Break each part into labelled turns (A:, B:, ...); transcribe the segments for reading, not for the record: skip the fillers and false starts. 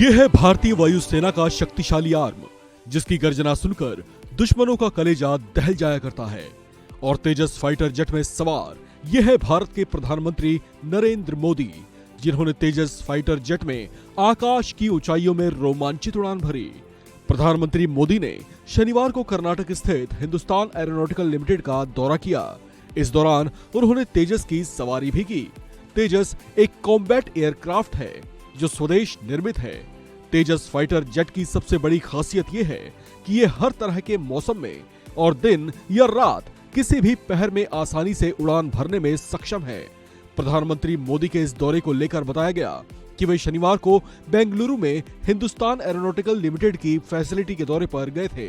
A: ये है भारतीय वायुसेना का शक्तिशाली आर्म, जिसकी गर्जना सुनकर दुश्मनों का कलेजा दहल जाया करता है। और तेजस फाइटर जेट में सवार ये है भारत के प्रधानमंत्री नरेंद्र मोदी, जिन्होंने तेजस फाइटर जेट में आकाश की ऊंचाइयों में रोमांचित उड़ान भरी। प्रधानमंत्री मोदी ने शनिवार को कर्नाटक स्थित हिंदुस्तान एरोनॉटिकल लिमिटेड का दौरा किया। इस दौरान उन्होंने तेजस की सवारी भी की। तेजस एक कॉम्बैट एयरक्राफ्ट है जो स्वदेश निर्मित है। तेजस फाइटर जेट की सबसे बड़ी खासियत यह है कि ये हर तरह के मौसम में और दिन या रात किसी भी पहर में आसानी से उड़ान भरने में सक्षम है। प्रधानमंत्री मोदी के इस दौरे को लेकर बताया गया कि वे शनिवार को बेंगलुरु में हिंदुस्तान एरोनॉटिकल लिमिटेड की फैसिलिटी के दौरे पर गए थे।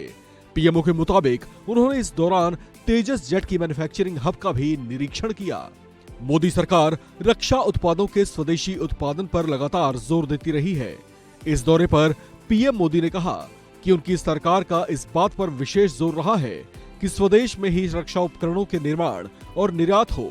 A: पीएमओ के मुताबिक उन्होंने इस दौरान तेजस जेट की मैन्युफैक्चरिंग हब का भी निरीक्षण किया। मोदी सरकार रक्षा उत्पादों के स्वदेशी उत्पादन पर लगातार जोर देती रही है। इस दौरे पर पीएम मोदी ने कहा कि उनकी सरकार का इस बात पर विशेष जोर रहा है कि स्वदेश में ही रक्षा उपकरणों के निर्माण और निर्यात हो।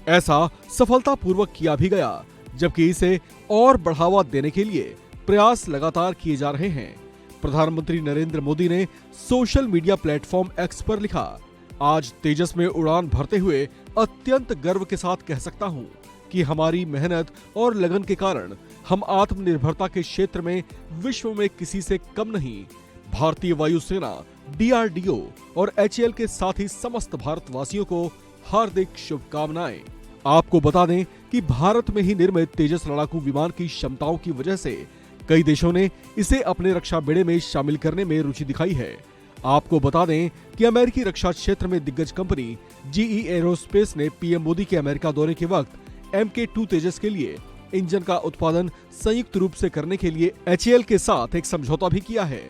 A: ऐसा सफलतापूर्वक किया भी गया, जबकि इसे और बढ़ावा देने के लिए प्रयास लगातार किए जा रहे हैं। प्रधानमंत्री नरेंद्र मोदी ने सोशल मीडिया प्लेटफॉर्म एक्स पर लिखा, आज तेजस में उड़ान भरते हुए अत्यंत गर्व के साथ कह सकता हूं कि हमारी मेहनत और लगन के कारण हम आत्मनिर्भरता के क्षेत्र में विश्व में किसी से कम नहीं। भारतीय वायुसेना, डीआरडीओ और एचएएल के साथ ही समस्त भारतवासियों को हार्दिक शुभकामनाएं। आपको बता दें कि भारत में ही निर्मित तेजस लड़ाकू विमान की क्षमताओं की वजह से कई देशों ने इसे अपने रक्षा बेड़े में शामिल करने में रुचि दिखाई है। आपको बता दें कि अमेरिकी रक्षा क्षेत्र में दिग्गज कंपनी जीई एरोस्पेस ने पीएम मोदी के अमेरिका दौरे के वक्त MK2 तेजस के लिए इंजन का उत्पादन संयुक्त रूप से करने के लिए एचएएल के साथ एक समझौता भी किया है।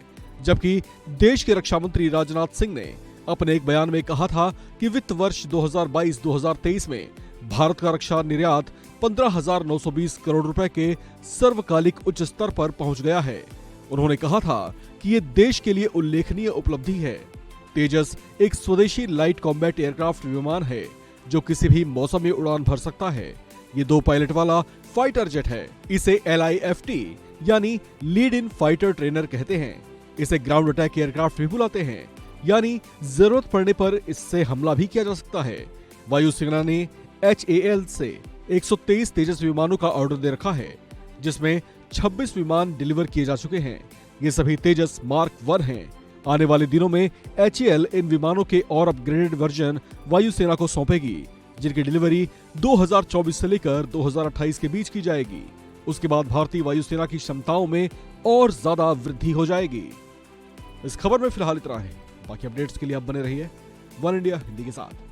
A: जबकि देश के रक्षा मंत्री राजनाथ सिंह ने अपने एक बयान में कहा था कि वित्त वर्ष 2022-2023 में भारत का रक्षा निर्यात 15,920 करोड़ रुपए के सर्वकालिक उच्च स्तर पर पहुंच गया है। उन्होंने कहा था कि ये देश के लिए उल्लेखनीय उपलब्धि है। तेजस एक स्वदेशी लाइट कॉम्बैट एयरक्राफ्ट विमान है जो किसी भी मौसम में उड़ान भर सकता है। ये 2 पायलट वाला फाइटर जेट है। इसे LIFT यानी लीड इन फाइटर ट्रेनर कहते हैं। इसे ग्राउंड अटैक एयरक्राफ्ट भी बुलाते हैं, यानी जरूरत पड़ने पर इससे हमला भी किया जा सकता है। वायुसेना ने HAL से 123 तेजस विमानों का ऑर्डर दे रखा है, जिसमें 26 विमान डिलीवर किए जा चुके हैं। ये सभी तेजस मार्क 1 हैं। आने वाले दिनों में HAL इन विमानों के और अपग्रेडेड वर्जन वायुसेना को सौंपेगी, जिनकी डिलीवरी 2024 से लेकर 2028 के बीच की जाएगी। उसके बाद भारतीय वायुसेना की क्षमताओं में और ज्यादा वृद्धि हो जाएगी। इस खबर में फिलहाल इतना है। बाकी अपडेट्स के लिए आप बने रहिए वन इंडिया हिंदी के साथ।